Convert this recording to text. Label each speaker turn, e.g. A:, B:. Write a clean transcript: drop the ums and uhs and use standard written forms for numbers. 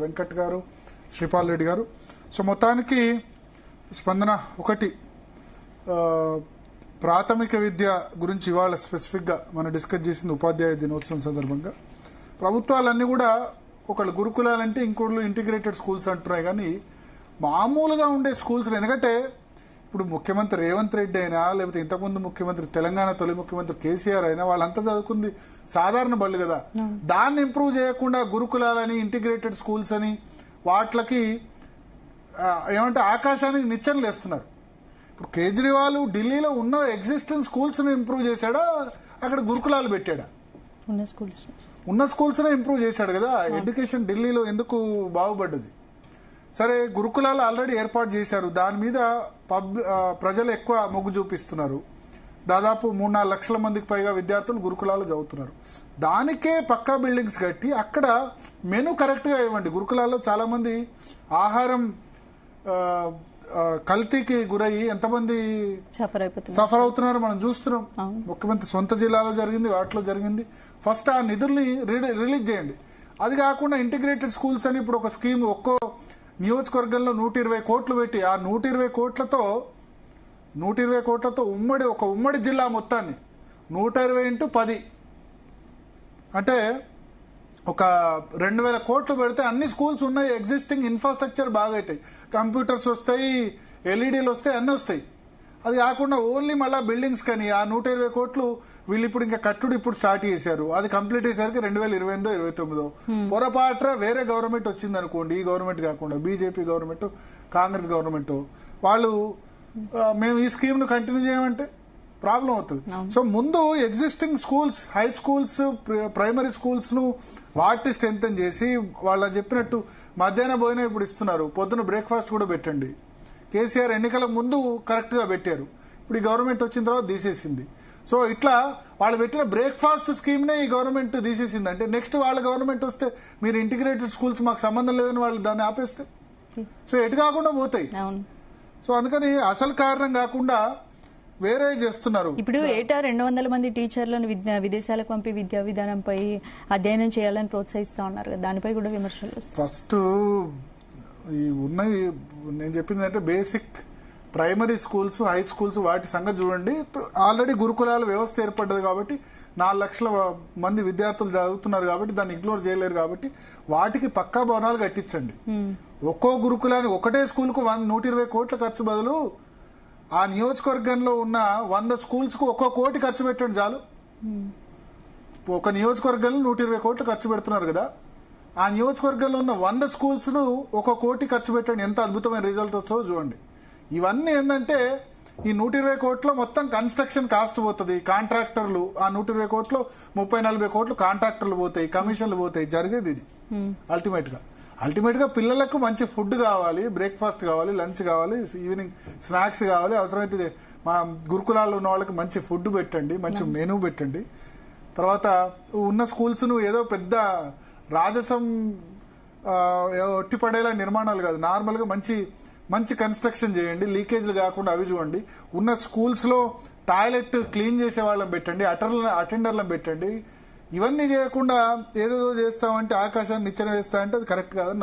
A: వెంకట్ గారు, శ్రీపాల్ రెడ్డి గారు. సో మొత్తానికి స్పందన ఒకటి, ప్రాథమిక విద్య గురించి ఇవాళ స్పెసిఫిక్గా మనం డిస్కస్ చేసింది ఉపాధ్యాయ దినోత్సవం సందర్భంగా. ప్రభుత్వాలన్నీ కూడా ఒకళ్ళు గురుకులాలంటే ఇంకోళ్ళు ఇంటిగ్రేటెడ్ స్కూల్స్ అంటున్నాయి, కానీ మామూలుగా ఉండే స్కూల్స్, ఎందుకంటే ఇప్పుడు ముఖ్యమంత్రి రేవంత్ రెడ్డి అయినా లేకపోతే ఇంతకుముందు ముఖ్యమంత్రి తెలంగాణ తొలి ముఖ్యమంత్రి కేసీఆర్ అయినా వాళ్ళంతా చదువుకుంది సాధారణ బళ్ళు కదా. దాన్ని ఇంప్రూవ్ చేయకుండా గురుకులాలని ఇంటిగ్రేటెడ్ స్కూల్స్ అని వాటికి ఏమంటే ఆకాశానికి నిచ్చెనలు వేస్తున్నారు. ఇప్పుడు కేజ్రీవాల్ ఢిల్లీలో ఉన్న ఎగ్జిస్టింగ్ స్కూల్స్ని ఇంప్రూవ్ చేశాడా, అక్కడ గురుకులాలు పెట్టాడా? ఉన్న స్కూల్స్నే ఇంప్రూవ్ చేశాడు కదా. ఎడ్యుకేషన్ ఢిల్లీలో ఎందుకు బాగుపడ్డది? సరే, గురుకులాలు ఆల్రెడీ ఏర్పాటు చేశారు, దాని మీద ప్రజలు ఎక్కువ మొగ్గు చూపిస్తున్నారు. దాదాపు 3-4 లక్షల మందికి పైగా విద్యార్థులు గురుకులాలు చదువుతున్నారు. దానికే పక్కా బిల్డింగ్స్ కట్టి అక్కడ మెను కరెక్ట్గా ఇవ్వండి. గురుకులాల్లో చాలామంది ఆహారం కల్తీకి గురయ్యి ఎంతమంది సఫర్ అవుతున్నారు మనం చూస్తున్నాం. ముఖ్యమంత్రి సొంత జిల్లాలో జరిగింది, వాటిలో జరిగింది. ఫస్ట్ ఆ నిధుల్ని రిలీజ్ చేయండి. అది కాకుండా ఇంటిగ్రేటెడ్ స్కూల్స్ అని ఇప్పుడు ఒక స్కీమ్, ఒక్కో నియోజకవర్గంలో 120 కోట్లు పెట్టి, ఆ 120 కోట్లతో ఉమ్మడి జిల్లా మొత్తాన్ని 120 × 10 అంటే ఒక 2000 కోట్లు పెడితే అన్ని స్కూల్స్ ఉన్నాయి, ఎగ్జిస్టింగ్ ఇన్ఫ్రాస్ట్రక్చర్ బాగా అవుతాయి, కంప్యూటర్స్ వస్తాయి, ఎల్ఈడీలు వస్తాయి, అన్నీ వస్తాయి. అది కాకుండా ఓన్లీ మళ్ళీ బిల్డింగ్స్ కానీ ఆ 120 కోట్లు వీళ్ళు ఇప్పుడు ఇంకా కట్టుడు ఇప్పుడు స్టార్ట్ చేశారు. అది కంప్లీట్ అయ్యేసరికి 2028-29 పొరపాటున వేరే గవర్నమెంట్ వచ్చింది అనుకోండి, ఈ గవర్నమెంట్ కాకుండా బీజేపీ గవర్నమెంట్, కాంగ్రెస్ గవర్నమెంట్, వాళ్ళు మేము ఈ స్కీమ్ ను కంటిన్యూ చేయమంటే ప్రాబ్లం అవుతుంది. సో ముందు existing schools, high schools, primary schools ను వాటి స్ట్రెంథెన్ చేసి, వాళ్ళ చెప్పినట్టు మధ్యాహ్న భోజనం ఇప్పుడు ఇస్తున్నారు, పొద్దున బ్రేక్ఫాస్ట్ కూడా పెట్టండి. కేసీఆర్ ఎన్నికల ముందు కరెక్ట్గా పెట్టారు, ఇప్పుడు ఈ గవర్నమెంట్ వచ్చిన తర్వాత తీసేసింది. సో ఇట్లా వాళ్ళు పెట్టిన బ్రేక్ఫాస్ట్ స్కీమ్నే ఈ గవర్నమెంట్ తీసేసింది. అంటే నెక్స్ట్ వాళ్ళ గవర్నమెంట్ వస్తే మీరు ఇంటిగ్రేటెడ్ స్కూల్స్ మాకు సంబంధం లేదని వాళ్ళు దాన్ని ఆపేస్తే సో ఎటు కాకుండా పోతాయి. సో అందుకని అసలు కారణం కాకుండా వేరే చేస్తున్నారు.
B: ఇప్పుడు ఏటా 200 మంది టీచర్లను విదేశాలకు పంపి విద్యా విధానంపై అధ్యయనం చేయాలని ప్రోత్సహిస్తా ఉన్నారు కదా, దానిపై కూడా విమర్శలు.
A: ఫస్ట్ ఈ ఉన్నవి నేను చెప్పింది అంటే basic primary schools, high schools, వాటి సంగతి చూడండి. ఆల్రెడీ గురుకులాల వ్యవస్థ ఏర్పడ్డది కాబట్టి 4 లక్షల మంది విద్యార్థులు చదువుతున్నారు కాబట్టి దాన్ని ఇగ్నోర్ చేయలేరు. కాబట్టి వాటికి పక్కా భవనాలు కట్టించండి. ఒక్కో గురుకులానికి ఒకటే స్కూల్కు 120 కోట్ల ఖర్చు బదులు ఆ నియోజకవర్గంలో ఉన్న 100 స్కూల్స్కు 1 కోటి ఖర్చు పెట్టండి చాలు. ఒక నియోజకవర్గంలో 120 కోట్లు ఖర్చు పెడుతున్నారు కదా, ఆ నియోజకవర్గంలో ఉన్న 100 స్కూల్స్ను 1 కోటి ఖర్చు పెట్టండి, ఎంత అద్భుతమైన రిజల్ట్ వస్తుందో చూడండి. ఇవన్నీ ఏంటంటే ఈ 120 కోట్లో మొత్తం కన్స్ట్రక్షన్ కాస్ట్ పోతుంది, కాంట్రాక్టర్లు ఆ 120 కోట్లో 30-40 కోట్లు కాంట్రాక్టర్లు పోతాయి, కమిషన్లు పోతాయి. జరిగేది ఇది. అల్టిమేట్ గా పిల్లలకు మంచి ఫుడ్ కావాలి, బ్రేక్ఫాస్ట్ కావాలి, లంచ్ కావాలి, ఈవినింగ్ స్నాక్స్ కావాలి. అవసరమైతే మా గురుకులాల్లో ఉన్న వాళ్ళకి మంచి ఫుడ్ పెట్టండి, మంచి మెనూ పెట్టండి. తర్వాత ఉన్న స్కూల్స్ను ఏదో పెద్ద రాజసం ఒట్టిపడేలా నిర్మాణాలు కాదు, నార్మల్గా మంచి కన్స్ట్రక్షన్ చేయండి, లీకేజ్లు కాకుండా అవి చూడండి. ఉన్న స్కూల్స్లో టాయిలెట్ క్లీన్ చేసే వాళ్ళని పెట్టండి, అటెండర్లను పెట్టండి. ఇవన్నీ చేయకుండా ఏదేదో చేస్తామంటే ఆకాశాన్ని నిచ్చెన వేస్తామంటే అది కరెక్ట్ కాదని